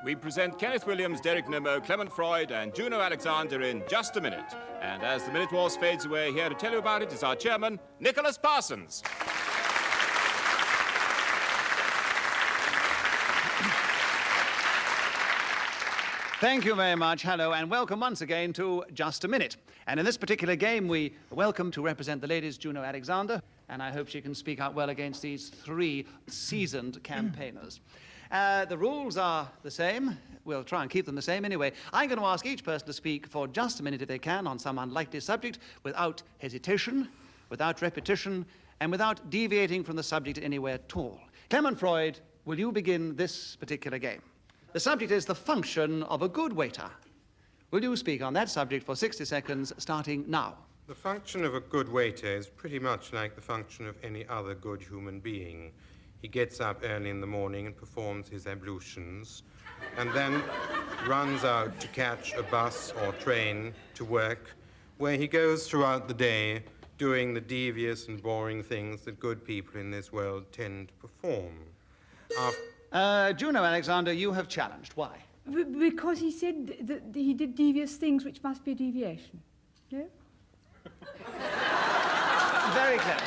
we present Kenneth Williams, Derek Nimmo, Clement Freud, and Juno Alexander in Just a Minute. And as the minute horse fades away, here to tell you about it is our chairman, Nicholas Parsons. Thank you very much. Hello, and welcome once again to Just a Minute. And in this particular game, we welcome to represent the ladies Juno Alexander, and I hope she can speak out well against these three seasoned campaigners. The rules are the same. We'll try and keep them the same anyway. I'm going to ask each person to speak for just a minute, if they can, on some unlikely subject, without hesitation, without repetition, and without deviating from the subject anywhere at all. Clement Freud, will you begin this particular game? The subject is the function of a good waiter. Will you speak on that subject for 60 seconds, starting now? The function of a good waiter is pretty much like the function of any other good human being. He gets up early in the morning and performs his ablutions, and then runs out to catch a bus or train to work, where he goes throughout the day doing the devious and boring things that good people in this world tend to perform. Juno Alexander, you have challenged. Why? Because he said that he did devious things, which must be a deviation. No? Very clever.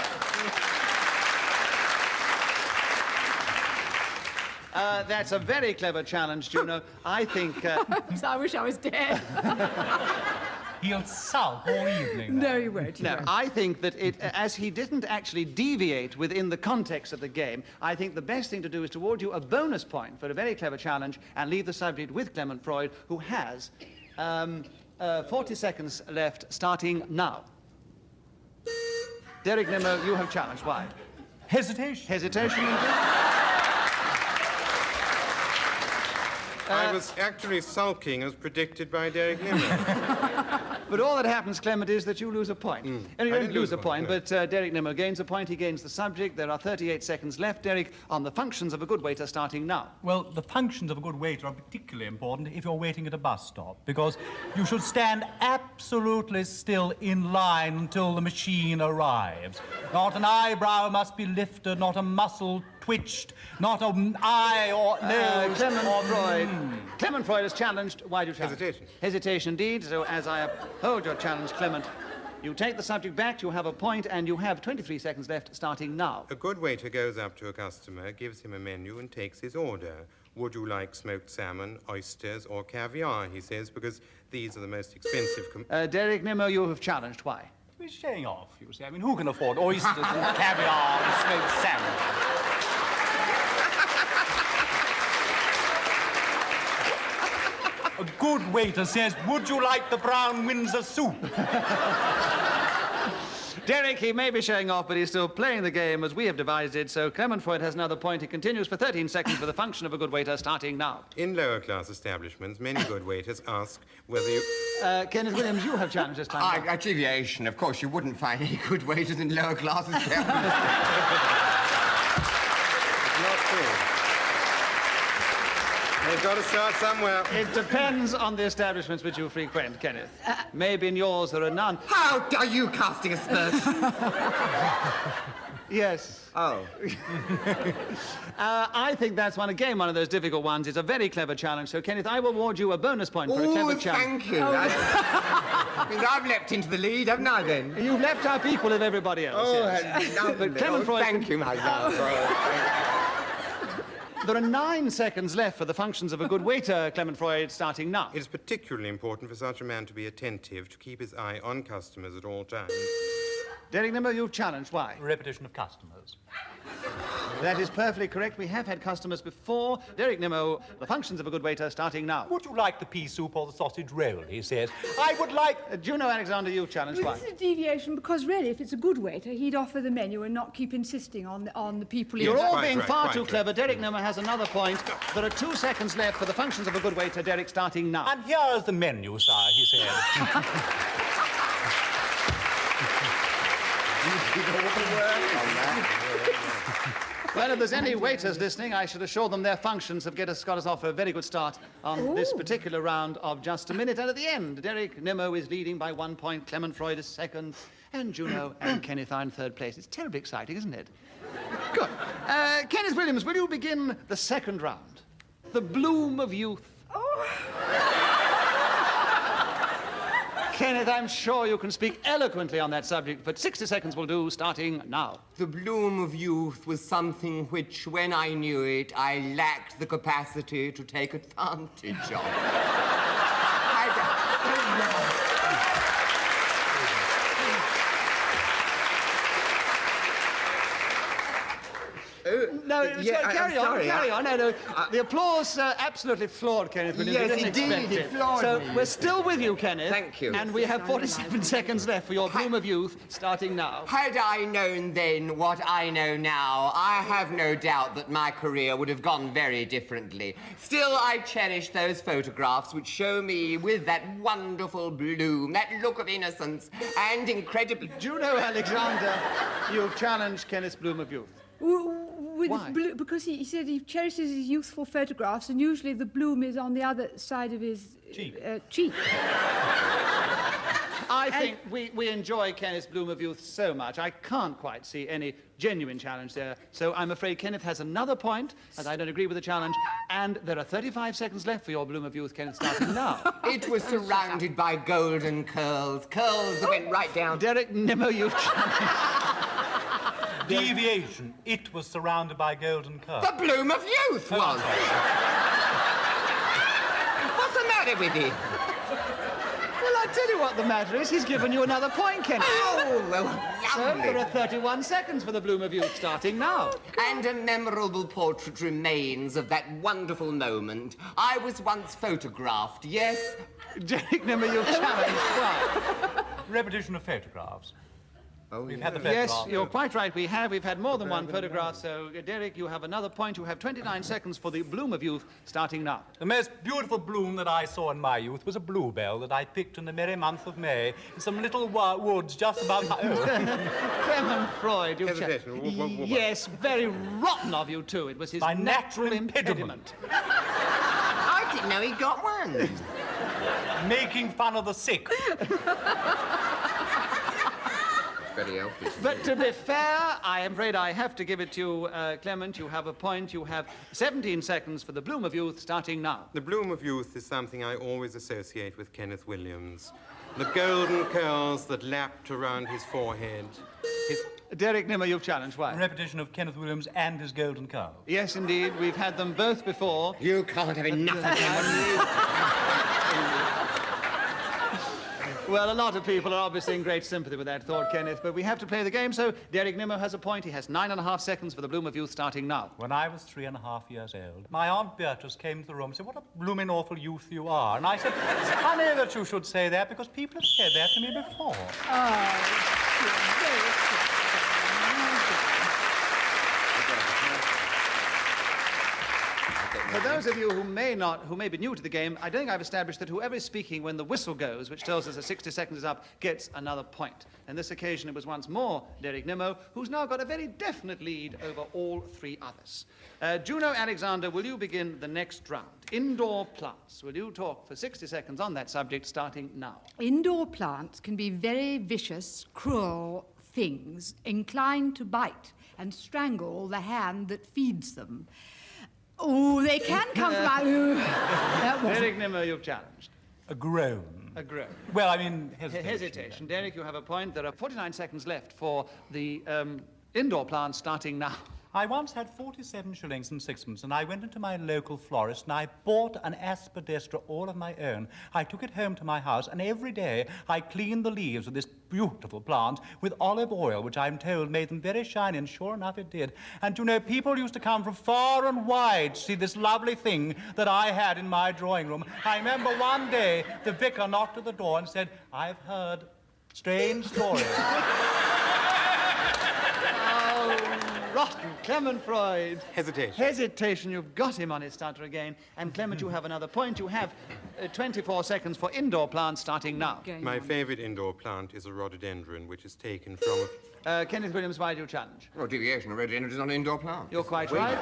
That's a very clever challenge, Juno. I think... I wish I was dead. He'll sulk all evening. No, he won't. No, I think that as he didn't actually deviate within the context of the game, I think the best thing to do is to award you a bonus point for a very clever challenge and leave the subject with Clement Freud, who has 40 seconds left, starting now. Derek Nimmo, you have challenged. Why? Hesitation. Hesitation, indeed. I was actually sulking as predicted by Derek Nimmo. But all that happens, Clement, is that you lose a point. And you don't lose a point, no. but Derek Nimmo gains a point. He gains the subject. There are 38 seconds left, Derek, on the functions of a good waiter, starting now. Well, the functions of a good waiter are particularly important if you're waiting at a bus stop, because you should stand absolutely still in line until the machine arrives. Not an eyebrow must be lifted, not a muscle twitched, not an eye or nose. Clement Freud is challenged. Why do you challenge? Hesitation. Hesitation, indeed. So as I uphold your challenge, Clement, you take the subject back, you have a point, and you have 23 seconds left, starting now. A good waiter goes up to a customer, gives him a menu, and takes his order. Would you like smoked salmon, oysters, or caviar, he says, because these are the most expensive... Derek Nimmo, you have challenged. Why? We're showing off, you see. I mean, who can afford oysters and caviar and smoked salmon? A good waiter says, would you like the brown Windsor soup? Derek, he may be showing off, but he's still playing the game as we have devised it, so Clement Freud has another point. He continues for 13 seconds for the function of a good waiter, starting now. In lower-class establishments, many good waiters ask whether you... Kenneth Williams, you have challenged this time. Deviation. Of course, you wouldn't find any good waiters in lower class establishments. Not true. They've got to start somewhere. It depends on the establishments which you frequent, Kenneth. Maybe in yours there are none. How are you casting aspersions? Yes. Oh. I think that's one of those difficult ones. It's a very clever challenge. So, Kenneth, I will award you a bonus point for a clever challenge. Thank you. I've leapt into the lead, haven't I, then? You've leapt up equal of everybody else. Yes. But Clement Freud... Thank you, my love. There are 9 seconds left for the functions of a good waiter, Clement Freud, starting now. It is particularly important for such a man to be attentive, to keep his eye on customers at all times. Derek Nimmo, you've challenged. Why? Repetition of customers. That is perfectly correct. We have had customers before. Derek Nimmo, the functions of a good waiter, starting now. Would you like the pea soup or the sausage roll, he says. I would like... Juno Alexander, you've challenged. Well, Why? this is a deviation because, really, if it's a good waiter, he'd offer the menu and not keep insisting on the people... You're all being right, far too right. clever. Derek Nimmo has another point. There are 2 seconds left for the functions of a good waiter. Derek, starting now. And here's the menu, sire, he said. Well, if there's any waiters listening, I should assure them their functions have got us off a very good start on this particular round of Just a Minute. And at the end, Derek Nimmo is leading by 1 point, Clement Freud is second, and Juno and Kenneth are in third place. It's terribly exciting, isn't it? Good. Kenneth Williams, will you begin the second round? The bloom of youth. Kenneth, I'm sure you can speak eloquently on that subject, but 60 seconds will do, starting now. The bloom of youth was something which, when I knew it, I lacked the capacity to take advantage of. No, carry on, sorry, carry on. No, the applause absolutely floored Kenneth Williams. Yes, We didn't it did. expect It floored So me. we're still with you, Kenneth. Thank you. And we have 47 seconds left for your bloom of youth, starting now. Had I known then what I know now, I have no doubt that my career would have gone very differently. Still, I cherish those photographs which show me with that wonderful bloom, that look of innocence, and incredible... Juno Alexander, you've challenged Kenneth's bloom of youth. Why? Because he said he cherishes his youthful photographs, and usually the bloom is on the other side of his cheek. I think we enjoy Kenneth's bloom of youth so much, I can't quite see any genuine challenge there. So I'm afraid Kenneth has another point, as I don't agree with the challenge, and there are 35 seconds left for your bloom of youth, Kenneth, starting now. It was surrounded by golden curls, curls that went right down... Derek Nimmo, you've challenged. Deviation. It was surrounded by golden curls. The bloom of youth was! What's the matter with it? Well, I tell you what the matter is. He's given you another point, Kenneth. Oh, well, So lovely. there are 31 seconds for the bloom of youth, starting now. And a memorable portrait remains of that wonderful moment. I was once photographed, yes? Derek Nimmo, you've challenged. Why? Repetition of photographs. Oh, We've had the Yes, photograph. you're quite right. We've had more than one photograph. So, Derek, you have another point. You have 29 seconds for the bloom of youth, starting now. The most beautiful bloom that I saw in my youth was a bluebell that I picked in the merry month of May in some little woods just about my own. Clement Freud, you've Hesitation. challenged. Yes, very rotten of you, too. It was his My natural natural impediment. I didn't know he got one. Making fun of the sick. Very healthy. But to be fair, I am afraid I have to give it to you, Clement. You have a point. You have 17 seconds for the bloom of youth, starting now. The bloom of youth is something I always associate with Kenneth Williams. The golden curls that lapped around his forehead. Derek Nimmo, you've challenged. Why? Repetition of Kenneth Williams and his golden curls. Yes, indeed. We've had them both before. You can't have enough of them. Well, a lot of people are obviously in great sympathy with that thought, Kenneth, but we have to play the game, so Derek Nimmo has a point. He has 9.5 seconds for the bloom of youth, starting now. When I was 3.5 years old, my Aunt Beatrice came to the room and said, "What a blooming awful youth you are." And I said, "It's funny that you should say that, because people have said that to me before." For those of you who may be new to the game, I don't think I've established that whoever is speaking when the whistle goes, which tells us that 60 seconds is up, gets another point. On this occasion, it was once more Derek Nimmo, who's now got a very definite lead over all three others. Juno Alexander, will you begin the next round? Indoor plants. Will you talk for 60 seconds on that subject, starting now? Indoor plants can be very vicious, cruel things, inclined to bite and strangle the hand that feeds them. Oh, they can come from that wasn't- Derek Nimmo, you've challenged. A groan. A groan. Well, I mean, hesitation. Hesitation. Derek, you have a point. There are 49 seconds left for the indoor plants, starting now. I once had 47 shillings and sixpence, and I went into my local florist and I bought an aspidistra all of my own. I took it home to my house, and every day I cleaned the leaves of this beautiful plant with olive oil, which I'm told made them very shiny, and sure enough it did. And you know, people used to come from far and wide to see this lovely thing that I had in my drawing room. I remember one day the vicar knocked at the door and said, "I've heard strange stories." Rotten. Clement Freud. Hesitation. Hesitation. You've got him on his stutter again. And Clement, you have another point. You have 24 seconds for indoor plants, starting now. My favorite indoor plant is a rhododendron, which is taken from a... Kenneth Williams, why do you challenge? Well, deviation, a rhododendron is not an indoor plant. You're quite right.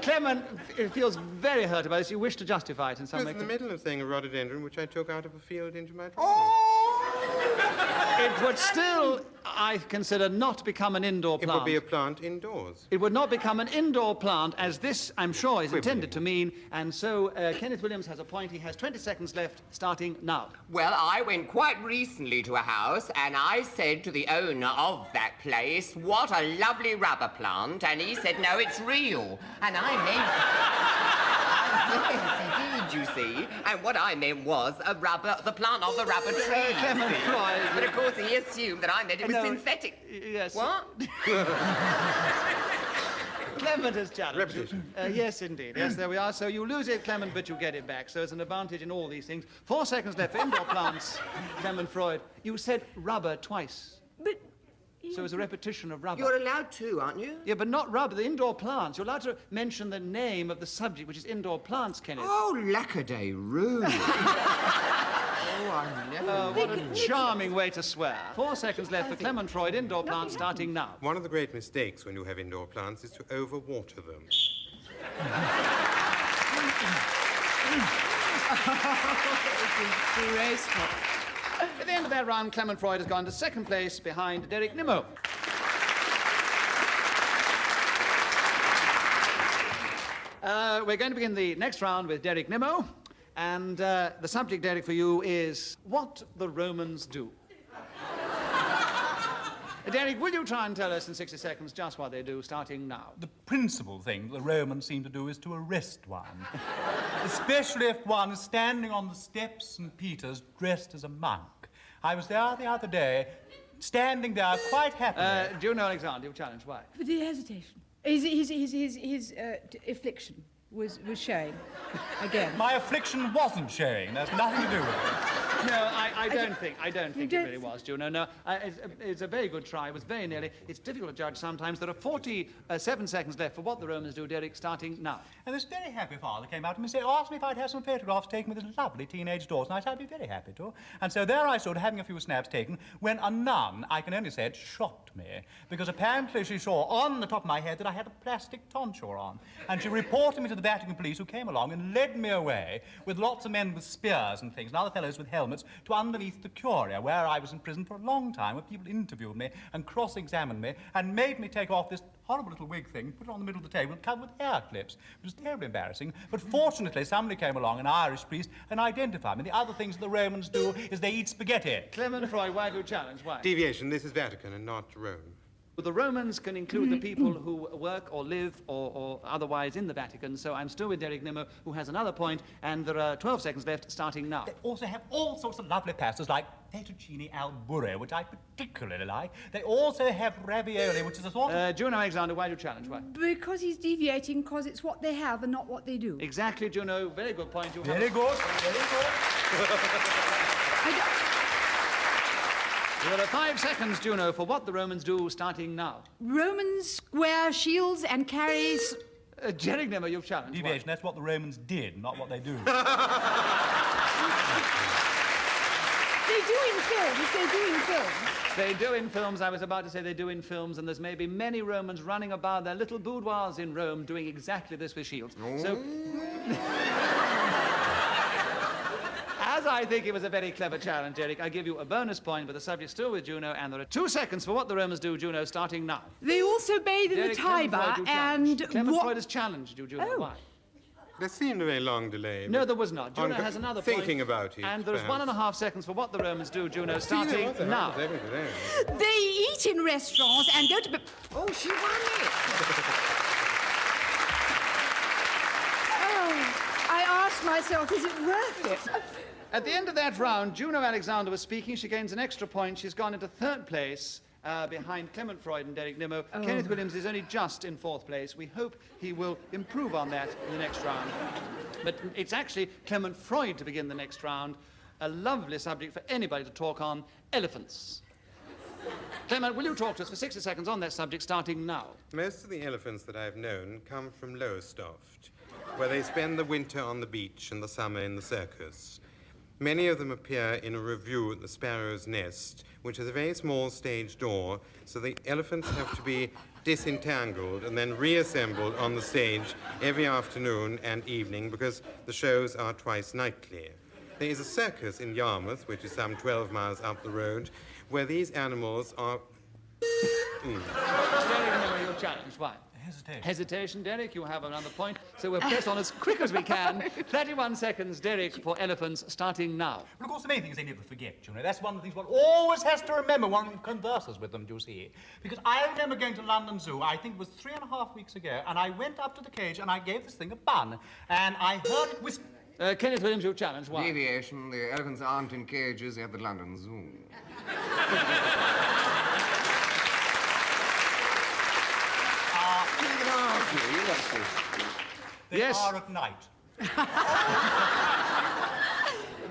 Clement feels very hurt about this. You wish to justify it in I some was way. in the middle of saying a rhododendron, which I took out of a field into my drawing room. It would still, I consider, not become an indoor It plant. would be a plant indoors. It would not become an indoor plant, as this, I'm sure, is intended to mean. And so Kenneth Williams has a point. He has 20 seconds left, starting now. Well, I went quite recently to a house, and I said to the owner of that place, what a lovely rubber plant, and he said, no, it's real. And I meant... Yes, he did, you see. And what I meant was the plant of the rubber tree. Clement Freud. But of course he assumed that I meant it was No, synthetic. Yes. What? Clement has challenged. Repetition. Yes, indeed. Yes, there we are. So you lose it, Clement, but you get it back. So it's an advantage in all these things. 4 seconds left for indoor plants. Clement Freud. You said rubber twice. But So it's a repetition of rubber. You're allowed to, aren't you? Yeah, but not rubber, the indoor plants. You're allowed to mention the name of the subject, which is indoor plants, Kenneth. Oh, lackaday-roo. Oh, I never... What a charming way to swear. 4 seconds left for Clement Freud, indoor plants, starting now. One of the great mistakes when you have indoor plants is to overwater them. graceful. At the end of that round, Clement Freud has gone to second place behind Derek Nimmo. We're going to begin the next round with Derek Nimmo. And the subject, Derek, for you is what the Romans do. Derek, will you try and tell us in 60 seconds just what they do, starting now? The principal thing the Romans seem to do is to arrest one. Especially if one is standing on the steps of St. Peter's dressed as a monk. I was there the other day, standing there quite happily. Juno Alexander, you challenge. Why? But the hesitation. His affliction was showing again. My affliction wasn't showing. There's nothing to do with it. No, I don't think it don't really was, Juno. No, it's a very good try. It was very nearly. It's difficult to judge sometimes. There are 47 seconds left for what the Romans do, Derek, starting now. And this very happy father came out to me and said, asked me if I'd have some photographs taken with his lovely teenage daughter, and I said I'd be very happy to. And so there I stood, having a few snaps taken, when a nun, I can only say it, shocked me, because apparently she saw on the top of my head that I had a plastic tonsure on. And she reported me to the Vatican police, who came along and led me away with lots of men with spears and things, and other fellows with helmets, to underneath the Curia, where I was in prison for a long time, where people interviewed me and cross-examined me and made me take off this horrible little wig thing, put it on the middle of the table, covered with hair clips. It was terribly embarrassing, but fortunately somebody came along, an Irish priest, and identified me. The other things the Romans do is they eat spaghetti. Clement Freud, why do you challenge? Why? Deviation, this is Vatican and not Rome. The Romans can include the people who work or live or otherwise in the Vatican, so I'm still with Derek Nimmo, who has another point, and there are 12 seconds left, starting now. They also have all sorts of lovely pastas like fettuccine al burro, which I particularly like. They also have ravioli, which is a sort of... Juno Alexander, why do you challenge? Why? Because he's deviating, because it's what they have and not what they do. Exactly, Juno. Very good point. Very good, very good. There are 5 seconds, Juno, for what the Romans do, starting now. Romans square shields and carries... Derek Nimmo, you've challenged. Deviation, that's what the Romans did, not what they do. They do in films, they do in films. They do in films. I was about to say they do in films, and there's maybe many Romans running about their little boudoirs in Rome doing exactly this with shields. So... As I think it was a very clever challenge, Eric, I give you a bonus point, but the subject's still with Juno, and there are 2 seconds for what the Romans do, Juno, starting now. They also bathe in Derek, the Tiber and... Clement Freud has challenged you, Juno. Oh. Why? There seemed a very long delay. No, but there was not. Juno has another point. Thinking about it, And there's perhaps. 1.5 seconds for what the Romans do, Juno, See, there starting was, there now. was, there was, there was. They eat in restaurants and go to... Oh, she won it. Oh, I asked myself, is it worth it? At the end of that round, Juno Alexander was speaking. She gains an extra point. She's gone into 3rd place behind Clement Freud and Derek Nimmo. Kenneth Williams is only just in 4th place. We hope he will improve on that in the next round. But it's actually Clement Freud to begin the next round. A lovely subject for anybody to talk on, elephants. Clement, will you talk to us for 60 seconds on that subject, starting now? Most of the elephants that I've known come from Lowestoft, where they spend the winter on the beach and the summer in the circus. Many of them appear in a revue at the Sparrow's Nest, which is a very small stage door, so the elephants have to be disentangled and then reassembled on the stage every afternoon and evening because the shows are twice nightly. There is a circus in Yarmouth, which is some 12 miles up the road, where these animals are... Derek, no, your challenge. Why? Hesitation. Hesitation, Derek, you have another point. So we'll press on as quick as we can. 31 seconds, Derek, for elephants, starting now. But of course, the main thing is they never forget, you know. That's one of the things one always has to remember when one converses with them, do you see? Because I remember going to London Zoo, I think it was 3.5 weeks ago, and I went up to the cage and I gave this thing a bun, and I heard it whisper. Kenneth Williams, your challenge. Why? Deviation. The elephants aren't in cages at the London Zoo. They Yes. are at night.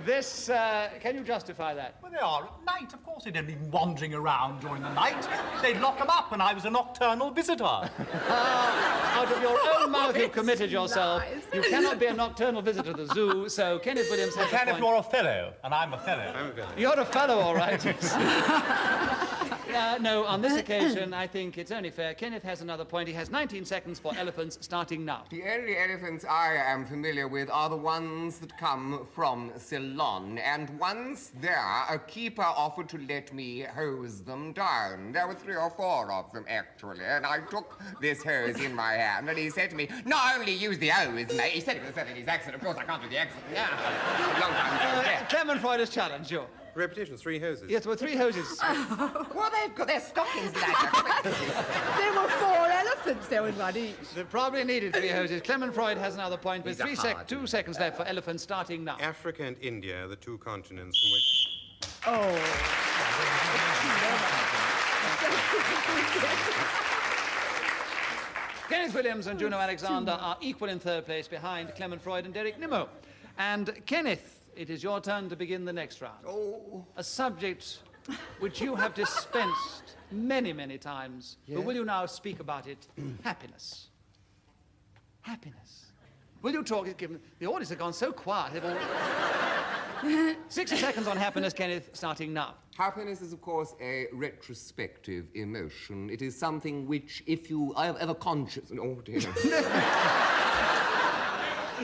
This, can you justify that? Well, they are at night. Of course, they don't be wandering around during the night. They'd lock them up, and I was a nocturnal visitor. Out of your own mouth, you've committed yourself. You cannot be a nocturnal visitor to the zoo, so Kenneth Williams has You can a if point. you're a fellow, and I'm a fellow. I'm a villain. You're a fellow, all right. No, on this occasion, I think it's only fair. Kenneth has another point. He has 19 seconds for elephants, starting now. The only elephants I am familiar with are the ones that come from Ceylon, and once there, a keeper offered to let me hose them down. There were 3 or 4 of them, actually, and I took this hose in my hand, and he said to me, "Not only use the hose, mate." He said it was said in his accent. Of course, I can't do the accent. Yeah, a long time ago. Yeah. Clement Freud has challenged you. Repetition, 3 hoses. Yes, there were 3 hoses. Well, they've got their stockings like There were 4 elephants. There was one each. They probably needed 3 hoses. Clement Freud has another point with He's a hard 2 seconds left for elephants, starting now. Africa and India are the 2 continents from which... Oh. Kenneth Williams and Juno Alexander are equal in 3rd place behind Clement Freud and Derek Nimmo. And Kenneth, it is your turn to begin the next round. Oh. A subject which you have dispensed many, many times. But will you now speak about it? Happiness. Happiness. Will you talk? The audience have gone so quiet. They've all... 60 seconds on happiness, Kenneth, starting now. Happiness is, of course, a retrospective emotion. It is something which, if you are ever conscious... Oh, dear.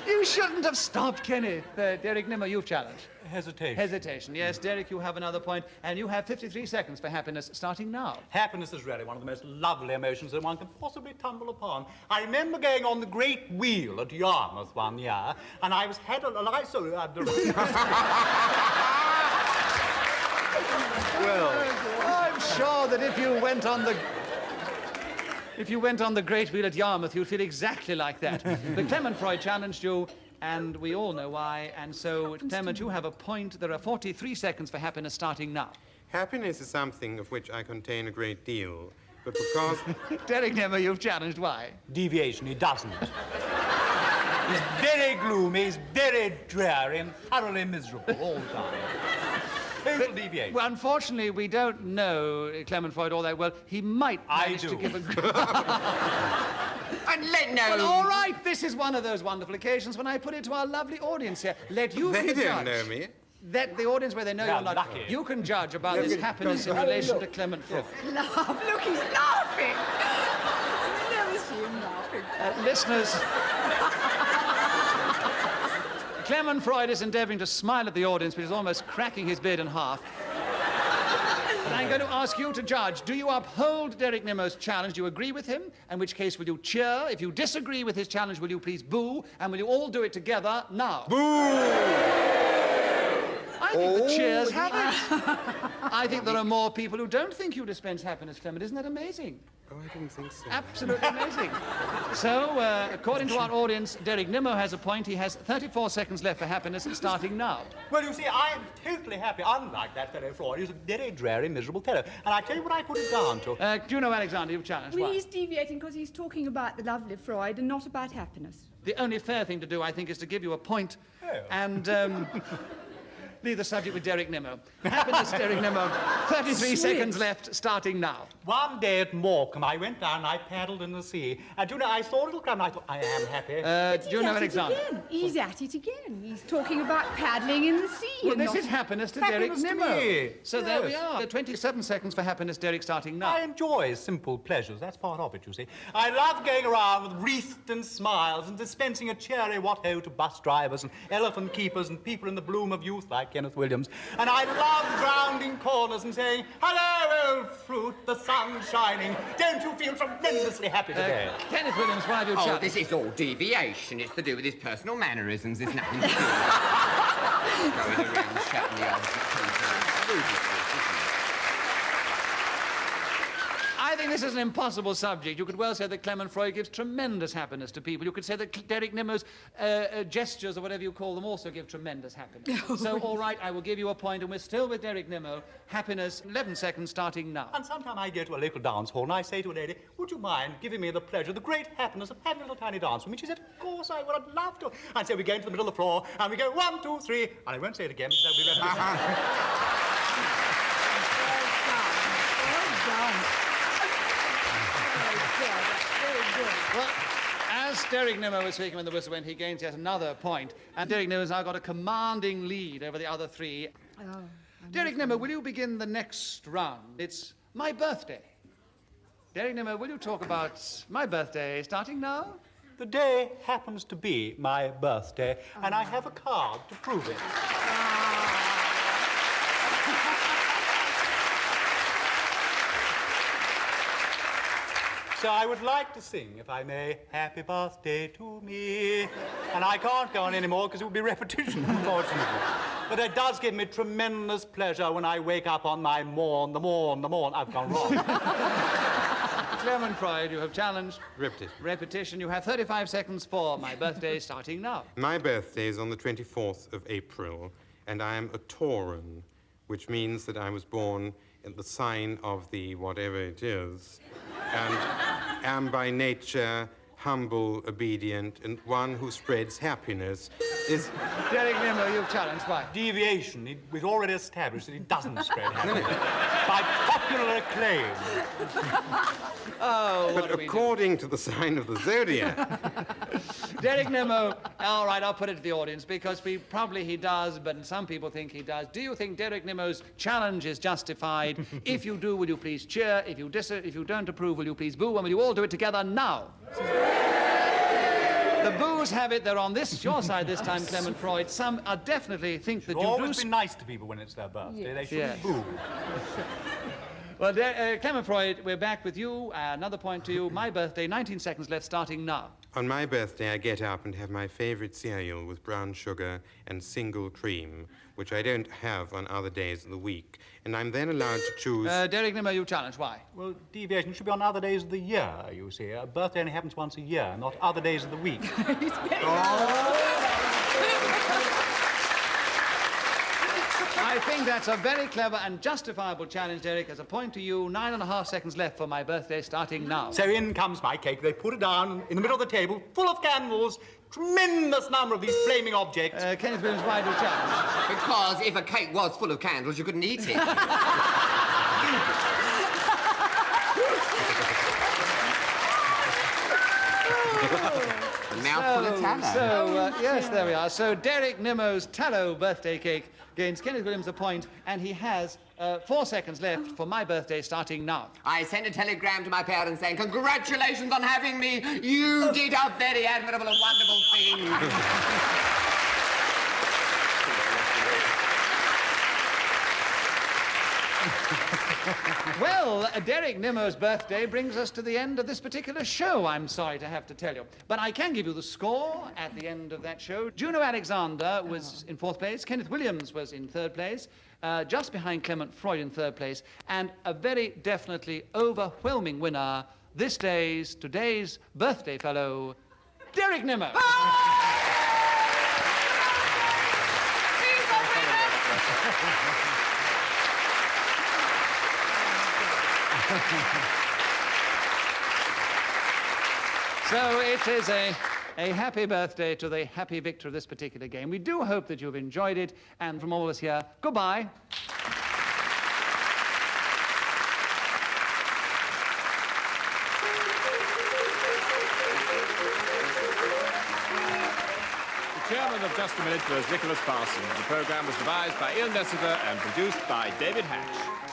You shouldn't have stopped, Kenneth. Derek Nimmo, you've challenged. Hesitation. Hesitation. Yes, Derek, you have another point, and you have 53 seconds for happiness, starting now. Happiness is really one of the most lovely emotions that one can possibly tumble upon. I remember going on the Great Wheel at Yarmouth one year, and I was head on a light... Well, I'm sure that if you went on the Great Wheel at Yarmouth, you'd feel exactly like that. But Clement Freud challenged you, and we all know why. And so, Clement, you have a point. There are 43 seconds for happiness, starting now. happiness is something of which I contain a great deal, but because... Derek Nimmo, you've challenged. Why? Deviation, he doesn't. He's very gloomy, he's very dreary, and thoroughly miserable all the time. Total deviation. Well, unfortunately, we don't know Clement Freud all that well. He might manage to give a... And let no... Well, all right, this is one of those wonderful occasions when I put it to our lovely audience here. Let you They be the don't judge. know me. That the audience where they know They're you're not. lucky. You can judge about this happiness in relation to Clement Freud. Laugh. Look, he's laughing. I've never seen him laughing. Listeners, Clement Freud is endeavouring to smile at the audience, but he's almost cracking his beard in half. And I'm going to ask you to judge. Do you uphold Derek Nimmo's challenge? Do you agree with him? In which case, will you cheer? If you disagree with his challenge, will you please boo? And will you all do it together now? Boo! I think the cheers have it. I think there are more people who don't think you dispense happiness, Clement. Isn't that amazing? Oh, I didn't think so. Absolutely amazing. So, according to our audience, Derek Nimmo has a point. He has 34 seconds left for happiness, starting now. Well, you see, I am totally happy, unlike that fellow Freud. He's a very dreary, miserable fellow. And I tell you what I put it down to. Juno Alexander, you've challenged. Well, Why? he's deviating because he's talking about the lovely Freud and not about happiness. The only fair thing to do, I think, is to give you a point. Oh. And leave the subject with Derek Nimmo. Happiness, Derek Nimmo. 33 seconds left, starting now. One day at Morecambe, I went down and I paddled in the sea. And Juno, I saw a little crab and I thought, I am happy. Juno Alexander. He's at it again. He's talking about paddling in the sea. Well, and this not- is happiness to Happiness Derek to Nimmo. me. So there we Yes. are. 27 seconds for happiness, Derek, starting now. I enjoy simple pleasures. That's part of it, you see. I love going around with wreathed and smiles and dispensing a cheery what-ho to bus drivers and elephant keepers and people in the bloom of youth like Kenneth Williams. And I love rounding corners and saying, hello, old fruit, the sun's shining. Don't you feel tremendously happy today? Kenneth Williams, one of your Oh, challenges. this is all deviation. It's to do with his personal mannerisms. It's nothing to do with going around shouting the odds at people. I think this is an impossible subject. You could well say that Clement Freud gives tremendous happiness to people. You could say that Derek Nimmo's gestures, or whatever you call them, also give tremendous happiness. So, all right, I will give you a point, and we're still with Derek Nimmo. Happiness, 11 seconds, starting now. And sometime I go to a local dance hall and I say to a lady, would you mind giving me the pleasure, the great happiness of having a little tiny dance with me? She said, of course I would, I'd love to. And so we go into the middle of the floor and we go 1, 2, 3, and I won't say it again because that'll be repetition. Well done. Well, as Derek Nimmo was speaking when the whistle went, he gains yet another point, and Derek Nimmo's now got a commanding lead over the other three. Derek Nimmo, will you begin the next round? It's my birthday. Derek Nimmo, will you talk about my birthday starting now? The day happens to be my birthday, and I have a card to prove it. So I would like to sing, if I may, Happy Birthday to me. And I can't go on anymore because it would be repetition, unfortunately. But it does give me tremendous pleasure when I wake up on my morn. I've gone wrong. Clement Freud, you have challenged. Repetition. Repetition. You have 35 seconds for my birthday starting now. My birthday is on the 24th of April, and I am a Tauran, which means that I was born in the sign of the whatever it is, and am by nature humble, obedient, and one who spreads happiness. Is Derek Nimmo, you've challenged. Why? Deviation. We've already established that he doesn't spread happiness. By popular acclaim. Oh, what but do we do? according to the sign of the zodiac. Derek Nimmo, all right, I'll put it to the audience because he does, but some people think he does. Do you think Derek Nimmo's challenge is justified? If you do, will you please cheer? If you don't approve, will you please boo? And will you all do it together now? The boos have it. They're on your side this time, Clement Freud. Some definitely think that you do. Always be nice to people when it's their birthday. They shouldn't boo. Well, Clement Freud, we're back with you. Another point to you. My birthday, 19 seconds left, starting now. On my birthday, I get up and have my favorite cereal with brown sugar and single cream, which I don't have on other days of the week. And I'm then allowed to choose... Derek Nimmo, you challenge. Why? Well, deviation should be on other days of the year, you see. A birthday only happens once a year, not other days of the week. I think that's a very clever and justifiable challenge, Derek. There's a point to you. 9.5 seconds left for my birthday, starting now. So in comes my cake. They put it down in the middle of the table, full of candles, tremendous number of these flaming objects. Kenneth Williams, why do you challenge? Because if a cake was full of candles, you couldn't eat it. A mouthful of tallow. Yes, there we are. So Derek Nimmo's tallow birthday cake gains Kenneth Williams a point, and he has 4 seconds left for my birthday, starting now. I sent a telegram to my parents saying, congratulations on having me. You did a very admirable and wonderful thing. Well, Derek Nimmo's birthday brings us to the end of this particular show, I'm sorry to have to tell you. But I can give you the score at the end of that show. Juno Alexander was in 4th place. Kenneth Williams was in 3rd place. Just behind Clement Freud in 3rd place. And a very definitely overwhelming winner, today's birthday fellow, Derek Nimmo. So it is a A happy birthday to the happy victor of this particular game. We do hope that you've enjoyed it, and from all of us here, goodbye. The chairman of Just a Minute was Nicholas Parsons. The programme was devised by Ian Dessiver and produced by David Hatch.